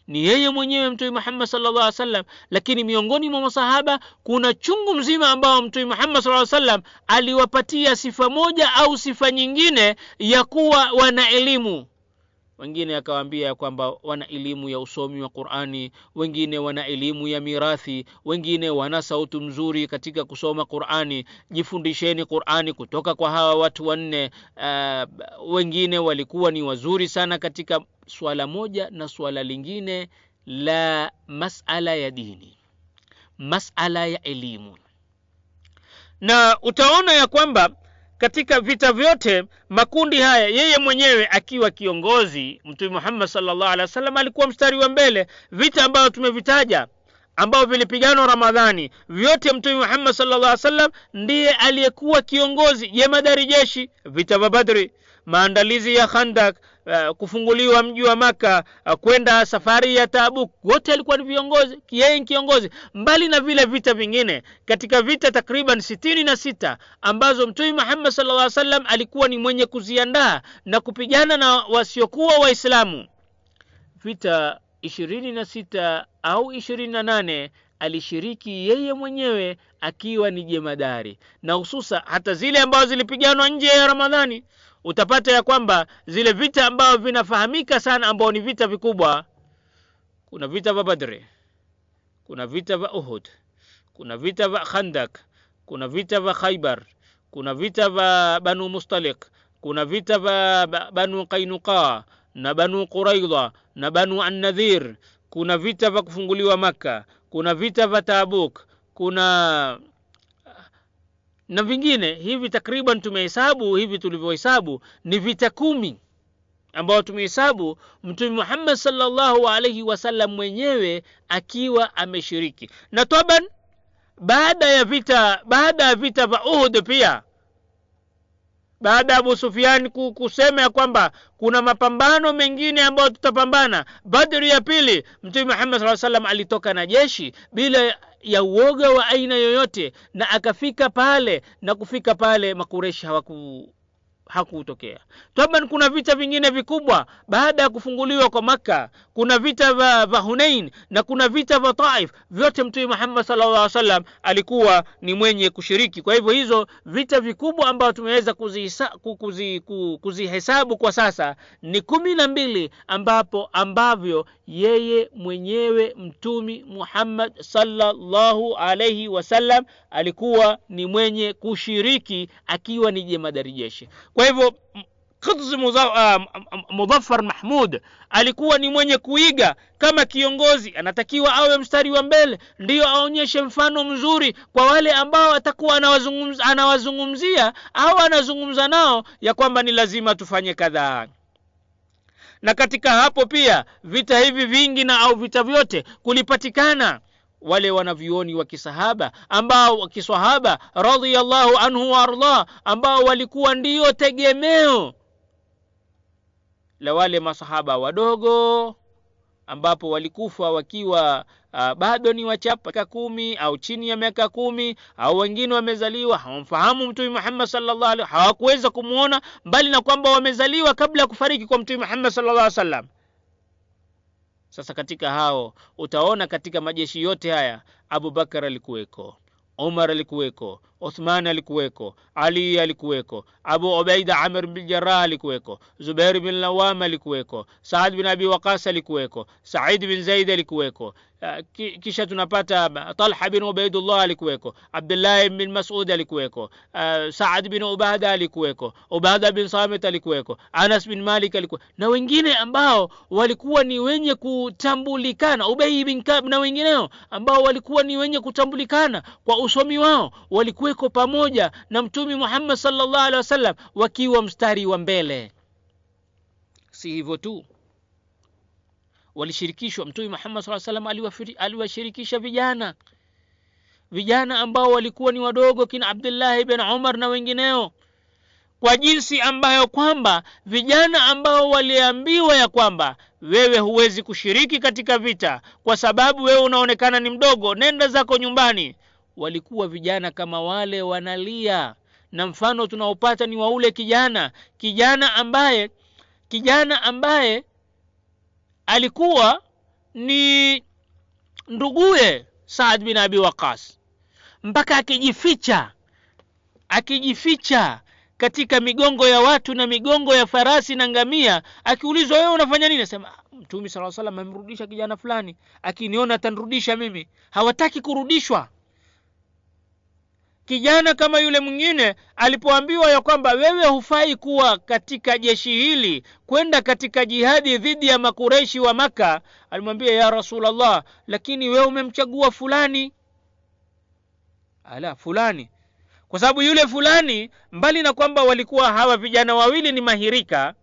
Speaker 2: ni yeye mwenyewe Mtume Muhammad sallallahu alaihi wasallam. Lakini miongoni mwa masahaba kuna chungu mzima ambao Mtume Muhammad sallallahu alaihi wasallam aliwapatia sifa moja au sifa nyingine ya kuwa wana elimu. Wengine akawaambia kwamba wana elimu ya usomi wa Qur'ani, wengine wana elimu ya mirathi, wengine wana sauti nzuri katika kusoma Qur'ani, jifundisheni Qur'ani kutoka kwa hawa watu wanne. Wengine walikuwa ni wazuri sana katika swala moja na swala lingine la masala ya dini, masala ya elimu. Na utaona ya kwamba katika vita vyote makundi haya, yeye mwenyewe akiwa kiongozi, Mtume Muhammad sallallahu alaihi wasallam alikuwa mstari wa mbele. Vita ambavyo tumevitaja ambao vilipiganwa Ramadhani, vyote Mtume Muhammad sallallahu alaihi wasallam ndiye aliyekuwa kiongozi, jemadari jeshi. Vita vya Badri, maandalizi ya Khandak, kufunguliwa mji wa Maka, kwenda safari ya Tabuk, wote alikuwa ni viongozi, yeye ni kiongozi. Mbali na vile vita vingine, katika vita takriban 66 ambazo Mtume Muhammad sallallahu alaihi wasallam alikuwa ni mwenye kuziandaa na kupigana na wasiokuwa Waislamu, vita 26 au 28 alishiriki yeye mwenyewe akiwa ni jemadari. Na hususa hata zile ambazo zilipiganwa nje ya Ramadhani, utapata ya kwamba zile vita ambao vinafahamika sana ambao ni vita vikubwa, kuna vita vya Badr, kuna vita vya Uhud, kuna vita vya Khandak, kuna vita vya Khaybar, kuna vita vya Banu Mustaliq, kuna vita vya Banu Qainuqa na Banu Quraidha na Banu An-Nadhir, kuna vita vya kufunguliwa Makkah, kuna vita vya Tabuk, kuna na vingine. Hivi takriban tumehesabu, hivi tulivyohesabu ni vita 10 ambao tumehesabu Mtume Muhammad sallallahu alaihi wasallam mwenyewe akiwa ameshiriki. Na taban baada ya vita vya Uhud pia, baada Abu Sufyan kusema ya kwamba kuna mapambano mengine ambayo tutapambana, Badri ya pili, Mtume Muhammad sallallahu alaihi wasallam alitoka na jeshi bila ya uoga wa aina yoyote, na akafika pale, na kufika pale Makureshi hakutokea. Taban kuna vita vingine vikubwa baada ya kufunguliwa kwa Makkah, kuna vita vya Hunain na kuna vita vya Taif. Vyote Mtume Muhammad sallallahu alaihi wasallam alikuwa ni mwenye kushiriki. Kwa hivyo hizo vita vikubwa ambao tumeweza kuzihesabu kwa sasa ni 12 ambavyo yeye mwenyewe Mtume Muhammad sallallahu alaihi wasallam alikuwa ni mwenye kushiriki akiwa ni jemadari jeshi. Kwa hivyo Quds Muzaffar Mahmud alikuwa ni mwenye kuiga kama kiongozi, anatakiwa awe mstari wa mbele, ndio aonyeshe mfano mzuri kwa wale ambao atakuwa anawazungumzia au anazungumza nao ya kwamba ni lazima tufanye kadhaa. Na katika hapo pia vita hivi vingi na au vita vyote kulipatikana wale wanavyuoni wa kisahaba ambao wakiswahaba radhiyallahu anhu wa arda, ambao walikuwa ndio tegemeo la wale masahaba wadogo ambapo walikufa wakiwa bado ni wachapa 10 au chini ya miaka 10, au wengine wamezaliwa hawamfahamu Mtume Muhammad sallallahu alaihi wasallam, hawakuweza kumuona, mbali na kwamba wamezaliwa kabla ya kufariki kwa Mtume Muhammad sallallahu alaihi wasallam. Sasa katika hao utaona katika majeshi yote haya Abu Bakar alikuweko, Umar alikuweko, Uthman alikuweko, Ali alikuweko, Abu Ubaida Amr bin Jarrah alikuweko, Zubair bin Lawam alikuweko, Saad bin Abi Waqas alikuweko, Sa'id bin Zaid alikuweko, kisha tunapata Talha bin Ubaidullah alikuweko, Abdullah bin Mas'ud alikuweko, Sa'ad bin Ubada alikuweko, Ubada bin Samit alikuweko, Anas bin Malik alikuweko, na wengine ambao walikuwa ni wenye kutambulikana, Ubay bin Ka'b na wengineo ambao walikuwa ni wenye kutambulikana kwa usomi wao, walikuweko pamoja na Mtume Muhammad sallallahu alaihi wasallam wakiwa mstari wa mbele. Si hivyo tu, walishirikishwa Mtume Muhammad sallallahu alaihi wasallam aliwashirikisha vijana ambao walikuwa ni wadogo, kina Abdullah ibn Umar na wengineo, kwa jinsi ambayo kwamba vijana ambao waliambiwa ya kwamba wewe huwezi kushiriki katika vita kwa sababu wewe unaonekana ni mdogo, nenda zako nyumbani, walikuwa vijana kama wale wanalia. Na mfano tunaopata ni wa ule kijana ambaye alikuwa ni nduguye Saad bin Abi Waqas, mpaka akijificha katika migongo ya watu na migongo ya farasi na ngamia, akiulizwa wewe unafanya nini, anasema Mtume sallallahu alaihi wasallam amemrudisha kijana fulani, akiniona atanirudisha mimi. Hawataki kurudishwa. Kijana kama yule mwingine alipoambiwa ya kwamba wewe hufai kuwa katika jeshi hili kwenda katika jihadi dhidi ya Makureishi wa Maka, alimwambia ya Rasulullah, lakini wewe umemchagua fulani. Fulani, kwa sababu yule fulani, mbali na kwamba walikuwa hawa vijana wawili ni mahirika,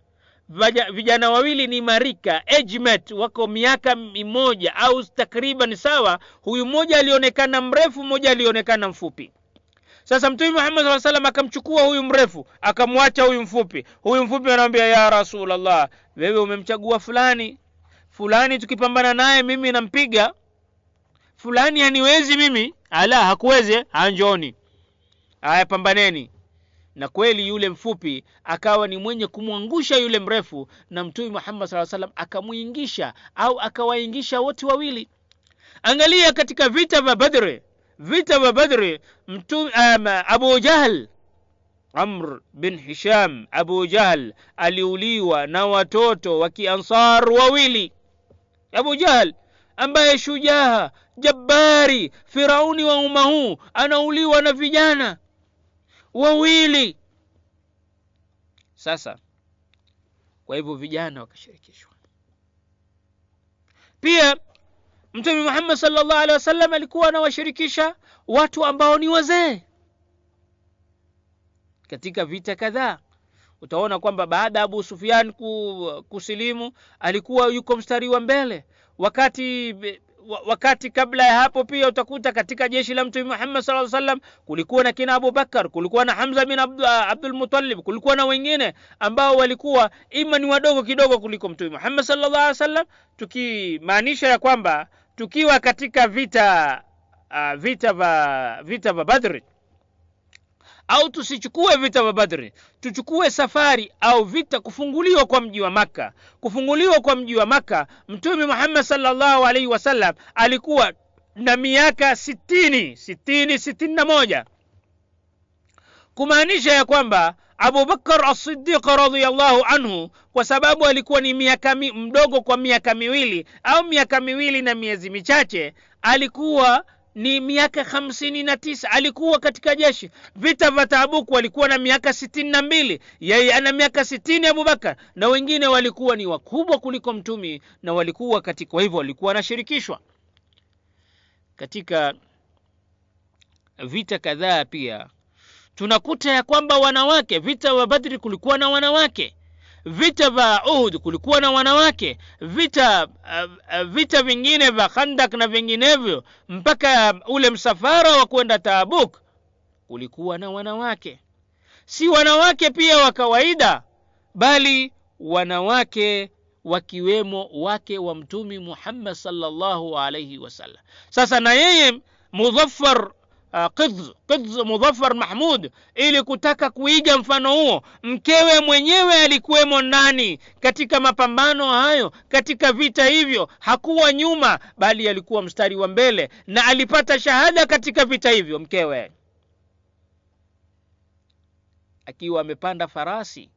Speaker 2: vijana wawili ni marika, age mate, wako miaka 1 au takriban sawa. Huyu mmoja alionekana mrefu, mmoja alionekana mfupi. Sasa Mtume Muhammad sallallahu alaihi wasallam akamchukua huyu mrefu, akamwacha huyu mfupi. Huyu mfupi anamwambia ya Rasulullah, wewe umemchagua fulani, tukipambana naye mimi nampiga. Fulani haniwezi mimi. Hakuweze, anjoni. Pambaneni. Na kweli yule mfupi akawa ni mwenye kumwangusha yule mrefu, na Mtume Muhammad sallallahu alaihi wasallam akamuingisha au akawaingisha wote wawili. Angalia katika vita vya Badr, Abu Jahl, Amr bin Hisham, Abu Jahl aliuliwa na watoto wa Kiansar wawili. Abu Jahl ambaye shujaa, jabari, Firauni wa umma huu, anauliwa na vijana wawili. Sasa kwa hivyo vijana wakashirikishwa. Pia Mtume Muhammad sallallahu alaihi wasallam alikuwa anawashirikisha watu ambao ni wazee katika vita kadhaa. Utaona kwamba baada ya Abu Sufyan kusilimu alikuwa yuko mstari wa mbele. Wakati kabla ya hapo pia utakuta katika jeshi la Mtume Muhammad sallallahu alaihi wasallam kulikuwa na kina Abu Bakar, kulikuwa na Hamza bin Abdul Muttalib, kulikuwa na wengine ambao walikuwa imani wadogo kidogo kuliko Mtume Muhammad sallallahu alaihi wasallam, tukimaanisha ya kwamba tukiwa katika vita vya Badr, au tusichukue vita vya Badr, tuchukue safari au vita kufunguliwa kwa mji wa Makka. Kufunguliwa kwa mji wa Makka, Mtume Muhammad sallallahu alaihi wasallam alikuwa na miaka 61, kumaanisha ya kwamba Abu Bakar as-Siddiq radhiyallahu anhu, kwa sababu alikuwa ni mdogo kwa miaka miwili au miaka miwili na miezi michache, alikuwa ni miaka 59, alikuwa katika jeshi. Vita vya Tabuk walikuwa na miaka 62, yeye ana miaka 60 Abu Bakar, na wengine walikuwa ni wakubwa kuliko mtume, na walikuwa kwa hivyo walikuwa wanashirikishwa katika vita kadhaa. Pia tunakuta ya kwamba wanawake, vita vya Badri kulikuwa na wanawake, vita vya Uhud kulikuwa na wanawake, vita vingine vya Khandak na vinginevyo, mpaka ule msafara wa kwenda Tabuk kulikuwa na wanawake. Si wanawake pia wa kawaida, bali wanawake wakiwemo wake wa Mtume Muhammad sallallahu alaihi wasallam. Sasa na yeye Muzaffar Qidz Muzaffar Mahmud, ili kutaka kuiga mfano huo, mkewe mwenyewe alikuwemo ndani katika mapambano hayo, katika vita hivyo. Hakuwa nyuma, bali alikuwa mstari wa mbele, na alipata shahada katika vita hivyo, mkewe akiwa amepanda farasi.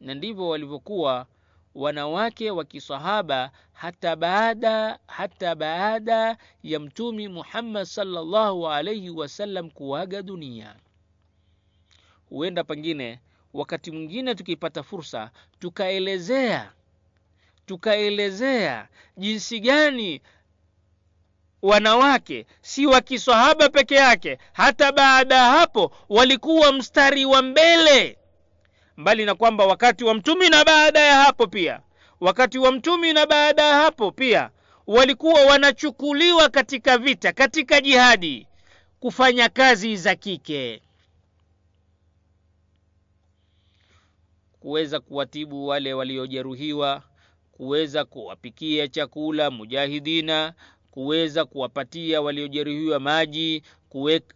Speaker 2: Na ndivyo walivyokuwa wanawake wa kisahaba hata baada ya Mtume Muhammad sallallahu alaihi wasallam kuaga dunia. Huenda pengine wakati mwingine tukipata fursa tukaelezea jinsi gani wanawake si wa kisahaba peke yake, hata baada hapo walikuwa mstari wa mbele, mbali na kwamba wakati wa Mtume na baada ya hapo pia walikuwa wanachukuliwa katika vita, katika jihadi, kufanya kazi za kike, kuweza kuwatibu wale waliojeruhiwa, kuweza kuwapikia chakula mujahidina, kuweza kuwapatia waliojeruhiwa maji,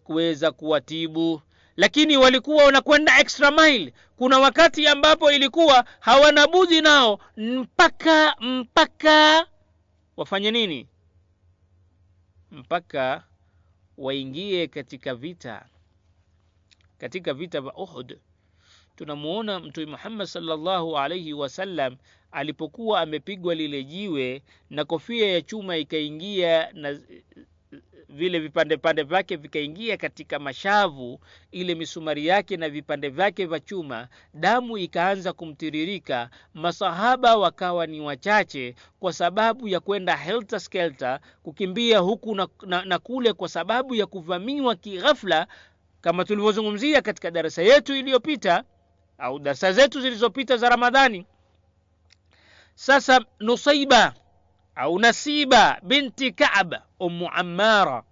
Speaker 2: kuweza kuwatibu. Lakini walikuwa wanakwenda extra mile. Kuna wakati ambapo ilikuwa hawana budi nao mpaka wafanye nini? Mpaka waingie katika vita. Katika vita vya Uhud tunamuona Mtume Muhammad sallallahu alaihi wasallam alipokuwa amepigwa lile jiwe na kofia ya chuma ikaingia na vile vipande vyake vikaingia katika mashavu, ile misumari yake na vipande vyake vya chuma, damu ikaanza kumtiririka. Masahaba wakawa ni wachache kwa sababu ya kwenda helter skelter, kukimbia huku na kule, kwa sababu ya kuvamiwa kighafla, kama tulivyozungumzia katika darasa yetu iliyopita au darasa zetu zilizopita za Ramadhani. Sasa Nusaiba au Nasiba binti Ka'b Ammara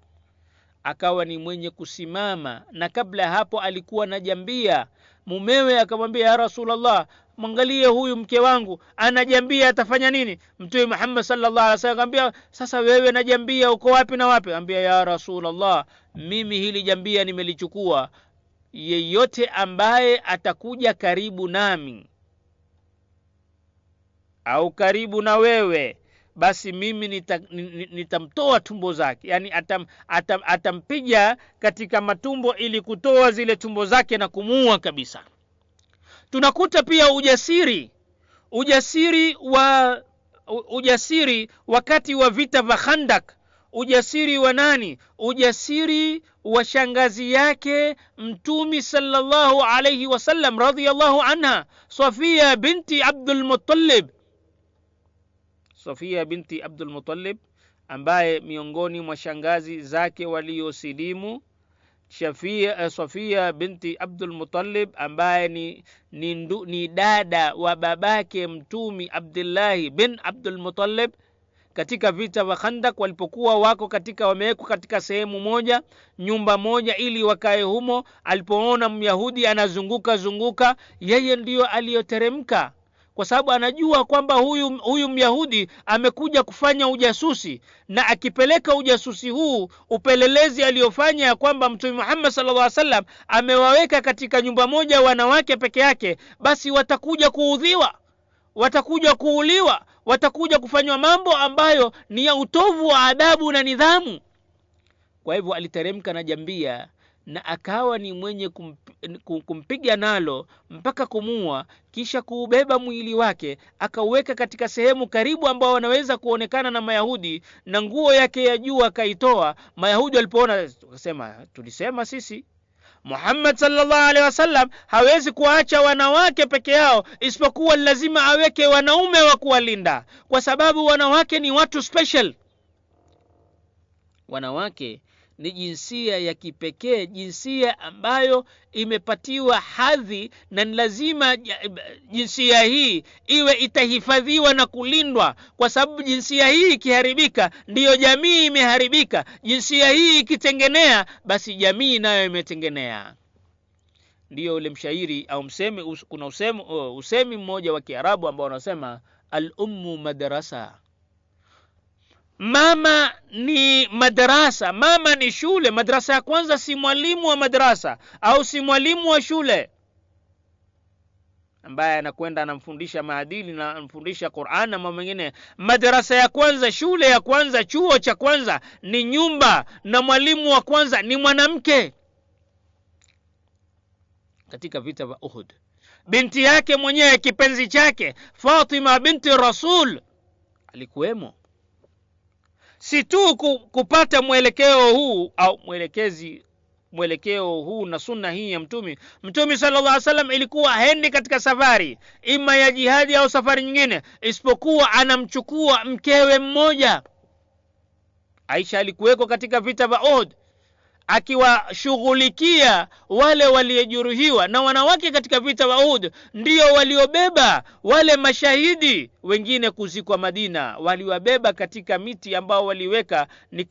Speaker 2: akawa ni mwenye kusimama, na kabla hapo alikuwa anajambia. Mumewe akamwambia, ya Rasulullah, mwangalie huyu mke wangu anajambia, atafanya nini? Mtume Muhammad sallallahu alaihi wasallam akamwambia, sasa wewe najambia uko wapi na wapi? Akamwambia, ya Rasulullah, mimi hili jambia nimelichukua, yeyote ambaye atakuja karibu nami au karibu na wewe, basi mimi nitamtoa tumbo zake. Yani atampiga katika matumbo ili kutoa zile tumbo zake na kumuua kabisa. Tunakuta pia ujasiri ujasiri wakati wa vita vya Khandak. Ujasiri wa nani? Ujasiri wa shangazi yake Mtume sallallahu alayhi wasallam radhiyallahu anha, Safia binti Abdul Muttalib. Safia binti Abdul Muttalib ambaye miongoni mwa shangazi zake waliosilimu. Safia binti Abdul Muttalib ambaye ni dada wa babake Mtume Abdullah bin Abdul Muttalib. Katika vita vya Khandak walipokuwa wamewekwa katika sehemu moja, nyumba moja ili wakae humo, alipoona Myahudi anazunguka, yeye ndiyo aliyoteremka, kwa sababu anajua kwamba huyu Myahudi amekuja kufanya ujasusi, na akipeleka ujasusi huu, upelelezi aliyofanya ya kwamba Mtume Muhammad sallallahu alaihi wasallam amewaweka katika nyumba moja wanawake peke yake, basi watakuja kuudhiwa, watakuja kuuliwa, watakuja kufanywa mambo ambayo ni ya utovu wa adabu na nidhamu. Kwa hivyo aliteremka na jambia, na akawa ni mwenye kumpiga nalo mpaka kumua, kisha kuubeba mwili wake akauweka katika sehemu karibu ambao wanaweza kuonekana na Mayahudi, na nguo yake ya juu akaitoa. Mayahudi walipoona wakasema, tulisema sisi Muhammad sallallahu alaihi wasallam hawezi kuacha wanawake peke yao, isipokuwa lazima aweke wanaume wa kuwalinda, kwa sababu wanawake ni watu special. Wanawake ni jinsia ya kipekee, jinsia ambayo imepatiwa hadhi, na lazima jinsia hii iwe itahifadhiwa na kulindwa, kwa sababu jinsia hii ikiharibika ndiyo jamii imeharibika. Jinsia hii ikitengenea, basi jamii nayo imetengenea. Ndiyo ule mshairi au kuna usemi mmoja wa Kiarabu ambao unasema al-ummu madrasa. Mama ni madrasa, mama ni shule. Madrasa ya kwanza si mwalimu wa madrasa au si mwalimu wa shule ambaye anakwenda anamfundisha maadili na anamfundisha Qur'an na mambo mengine. Madrasa ya kwanza, shule ya kwanza, chuo cha kwanza ni nyumba, na mwalimu wa kwanza ni mwanamke. Katika vita vya Uhud, binti yake mwenyewe, kipenzi chake Fatima binti Rasul alikuwemo. Si tu kupata mwelekeo huu au mwelekeo huu na sunna hii ya Mtume sallallahu alaihi wasallam, ilikuwa haendi katika safari ima ya jihadi au safari nyingine, isipokuwa anamchukua mkewe mmoja. Aisha alikuweko katika vita vya Uhud akiwashughulikia wale waliojeruhiwa, na wanawake katika vita vya Uhud ndio waliobeba wale mashahidi wengine kuzikwa Madina. Waliwabeba katika miti ambao waliweka ni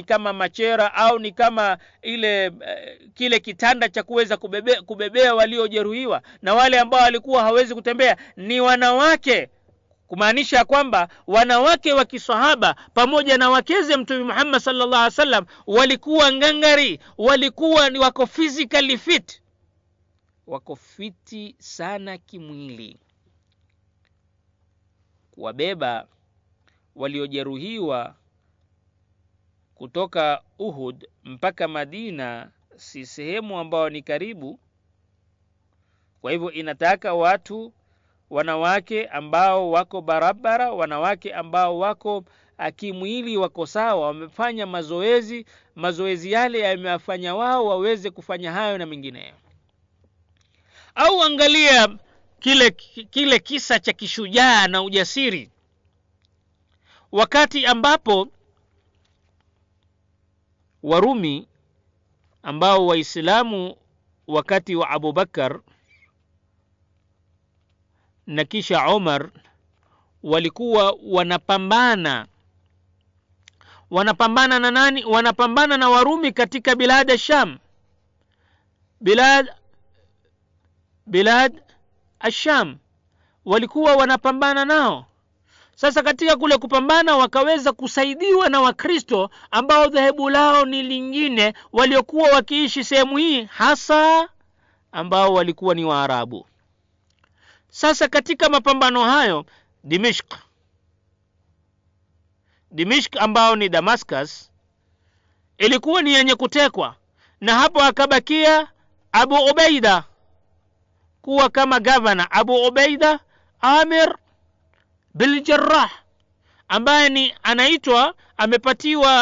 Speaker 2: kama machera au ni kama kile kitanda cha kuweza kubebea waliojeruhiwa, na wale ambao walikuwa hawezi kutembea ni wanawake. Kumaanisha kwamba wanawake wa kisahaba pamoja na wakeze Mtume Muhammad sallallahu alaihi wasallam walikuwa ngangari, walikuwa ni wako physically fit, wako fiti sana kimwili. Kuwabeba waliojeruhiwa kutoka Uhud mpaka Madina si sehemu ambao ni karibu. Kwa hivyo inataka wanawake ambao wako barabara, wanawake ambao wako kimwili wako sawa, wamefanya mazoezi yale yamewafanya wao waweze kufanya hayo na mengineyo. Au angalia kile kisa cha kishujaa na ujasiri, wakati ambapo Warumi ambao Waislamu wakati wa Abu Bakar na kisha Umar walikuwa wanapambana na nani? Wanapambana na Warumi katika bilad ash-Sham, bilad ash-Sham walikuwa wanapambana nao. Sasa katika kule kupambana wakaweza kusaidiwa na Wakristo ambao dhehebu lao ni lingine, waliokuwa wakiishi sehemu hii, hasa ambao walikuwa ni Waarabu. Sasa katika mapambano hayo Dimishk ambao ni Damascus ilikuwa ni yenye kutekwa, na hapo akabakia Abu Ubaida kuwa kama governor. Abu Ubaida Amir bil Jarrah ambaye ni anaitwa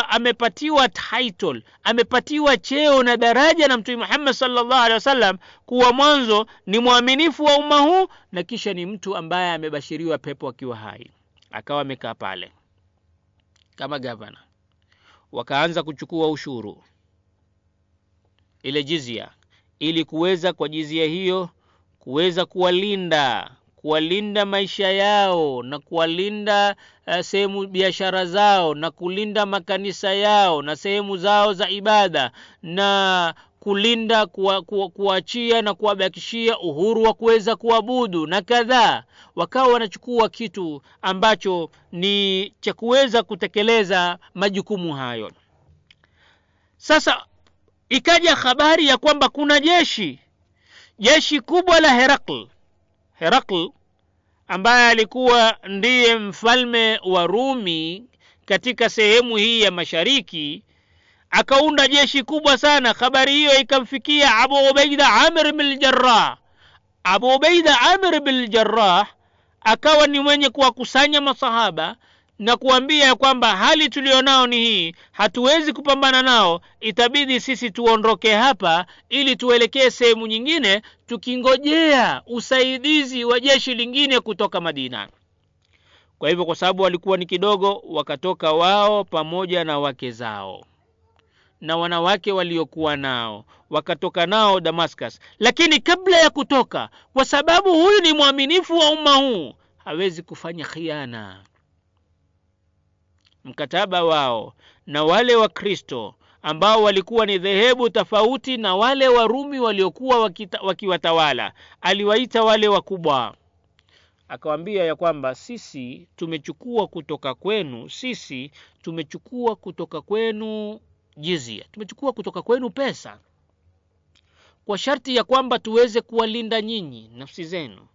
Speaker 2: amepatiwa title, amepatiwa cheo na daraja na Mtume Muhammad sallallahu alaihi wasallam kuwa mwanzo ni muaminifu wa umma huu na kisha ni mtu ambaye amebashiriwa pepo akiwa hai. Akawa amekaa pale kama gavana. Wakaanza kuchukua ushuru, ile jizia, ili kuweza kwa jizia hiyo kuweza kuwalinda maisha yao na kuwalinda sehemu biashara zao na kulinda makanisa yao na sehemu zao za ibada na kulinda kuachia na kuwabakishia uhuru wa kuweza kuabudu na kadhaa. Wakawa wanachukua kitu ambacho ni cha kuweza kutekeleza majukumu hayo. Sasa ikaja habari ya kwamba kuna jeshi kubwa la Herakl ambaye alikuwa ndiye mfalme wa Rumi katika sehemu hii ya mashariki, akaunda jeshi kubwa sana. Habari hiyo ikamfikia Abu Ubaida Amir bin Jarrah. Abu Ubaida Amir bin Jarrah akawa ni mwenye kuwakusanya masahaba na kuambia kwamba hali tulionao ni hii, hatuwezi kupambana nao, itabidi sisi tuondoke hapa ili tuelekee sehemu nyingine tukingojea usaidizi wa jeshi lingine kutoka Madina. Kwa hivyo kwa sababu walikuwa ni kidogo, wakatoka wao pamoja na wake zao na wanawake waliokuwa nao, wakatoka nao Damascus. Lakini kabla ya kutoka, kwa sababu huyu ni muaminifu wa umma huu, hawezi kufanya khiana. Mkataba wao na wale wa Kristo ambao walikuwa ni dhehebu tofauti na wale wa Rumi waliokuwa wakiwatawala, aliwaita wale wakubwa, akawaambia ya kwamba sisi tumechukua kutoka kwenu jizia, tumechukua kutoka kwenu pesa, kwa sharti ya kwamba tuweze kuwalinda nyinyi nafsi zenu,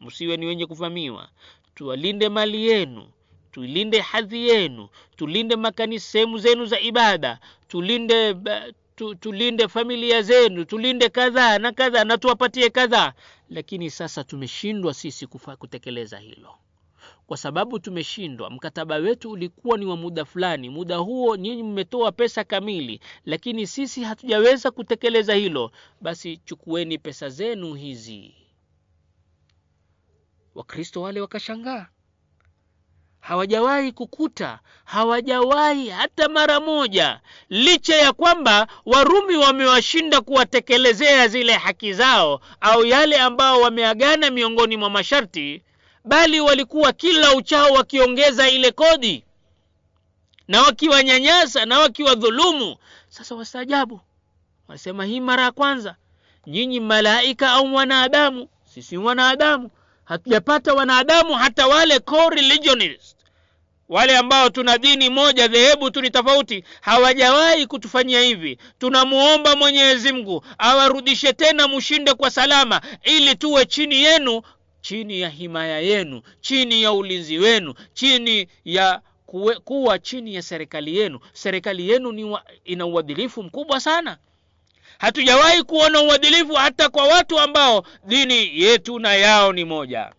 Speaker 2: msiwe ni wenye kuvamiwa, tuwalinde mali yenu, tulinde hadhi yenu, tulinde makanisa sehemu zenu za ibada, tulinde familia zenu, tulinde kadhaa na kadhaa na tuwapatie kadhaa. Lakini sasa tumeshindwa sisi kutekeleza hilo. Kwa sababu tumeshindwa, mkataba wetu ulikuwa ni wa muda fulani, muda huo nyinyi mmetoa pesa kamili, lakini sisi hatujaweza kutekeleza hilo, basi chukueni pesa zenu hizi. Wakristo wale wakashangaa. Hawajawahi hata mara moja, licha ya kwamba Warumi wamewashinda kuwatekelezea zile haki zao au yale ambao wameagana miongoni mwa masharti, bali walikuwa kila uchao wakiongeza ile kodi na wakiwanyanyasa na wakiwadhulumu. Sasa wastaajabu, wasema hii mara ya kwanza, nyinyi malaika au wanadamu? Sisi wanadamu, hatujapata wanadamu hata wale co-religionists, wale ambao tuna dini moja, dhehebu tu ni tofauti, hawajawahi kutufanyia hivi. Tunamuomba Mwenyezi Mungu awarudishe tena mshinde kwa salama, ili tuwe chini yenu, chini ya himaya yenu, chini ya ulinzi wenu, chini ya kuwa chini ya serikali yenu. Serikali yenu ina uadilifu mkubwa sana. Hatujawahi kuona uadilifu hata kwa watu ambao dini yetu na yao ni moja.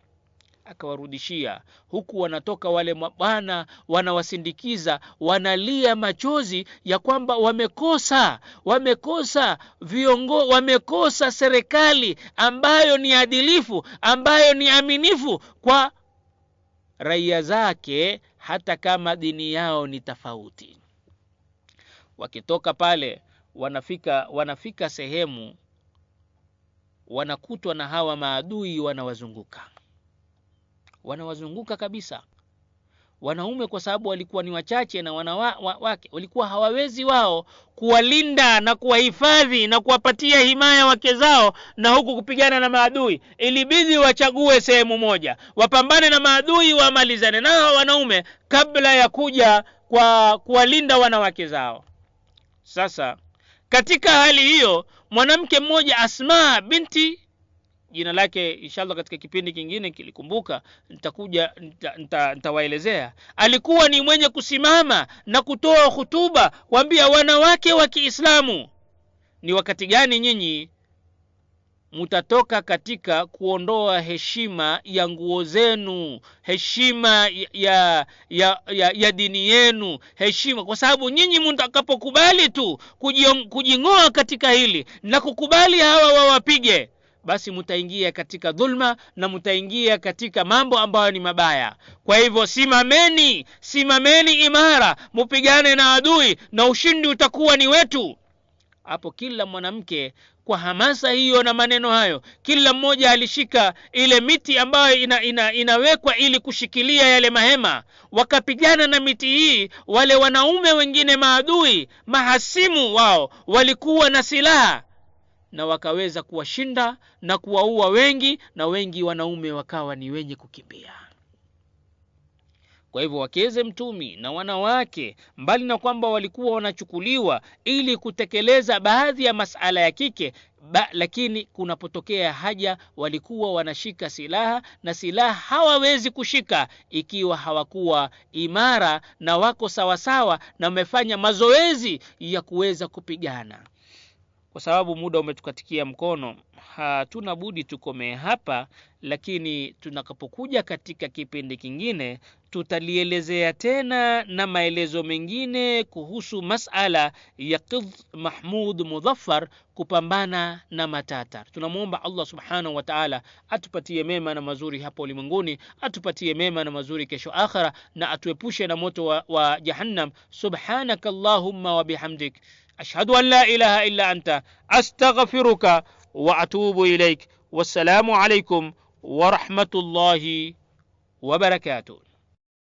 Speaker 2: Akawarudishia, huku wanatoka wale mabwana wanawasindikiza, wanalia machozi ya kwamba wamekosa serikali ambayo ni adilifu, ambayo ni aminifu kwa raia zake, hata kama dini yao ni tofauti. Wakitoka pale wanafika sehemu, wanakutwa na hawa maadui wanawazunguka kabisa. Wanaume kwa sababu walikuwa ni wachache na wanawake walikuwa hawawezi wao kuwalinda na kuwahifadhi na kuwapatia himaya wake zao na huku kupigana na maadui. Ilibidi wachague sehemu moja, wapambane na maadui, wamalizane nao wanaume kabla ya kuja kwa kuwalinda wanawake zao. Sasa katika hali hiyo, mwanamke mmoja, Asma binti, jina lake inshallah katika kipindi kingine kilikumbuka, nitawaelezea, alikuwa ni mwenye kusimama na kutoa hutuba kuambia wanawake wa Kiislamu, ni wakati gani nyinyi mutatoka katika kuondoa heshima ya nguo zenu, heshima ya dini yenu, heshima, kwa sababu nyinyi mtakapokubali tu kujingoa katika hili na kukubali hawa wawapige, basi mtaingia katika dhulma na mtaingia katika mambo ambayo ni mabaya. Kwa hivyo simameni imara, mupigane na adui na ushindi utakuwa ni wetu. Hapo kila mwanamke kwa hamasa hiyo na maneno hayo, kila mmoja alishika ile miti ambayo inawekwa ili kushikilia yale mahema, wakapigana na miti hii. Wale wanaume wengine maadui, mahasimu wao, walikuwa na silaha na wakaweza kuwashinda na kuwaua wengi, na wengi wanaume wakawa ni wenye kukimbia. Kwa hivyo wakeze mtumi na wanawake, mbali na kwamba walikuwa wanachukuliwa ili kutekeleza baadhi ya masala ya kike, lakini kunapotokea haja walikuwa wanashika silaha, na silaha hawawezi kushika ikiwa hawakuwa imara na wako sawasawa na wamefanya mazoezi ya kuweza kupigana. Kwa sababu muda umetukatikia mkono, hatuna budi tukome hapa, lakini tunakapokuja katika kipindi kingine tutalielezea tena na maelezo mengine kuhusu masala ya Qidh Mahmud Mudhaffar kupambana na Matatar. Tunamuomba Allah subhanahu wa ta'ala atupatie mema na mazuri hapo ulimwenguni, atupatie mema na mazuri kesho akhera, na atuepushe na moto wa jahannam. Subhanakallahumma wa bihamdik, ashhadu an la ilaha illa anta, astaghfiruka wa atubu ilaik. Wassalamu alaikum wa rahmatullahi wa barakatuh.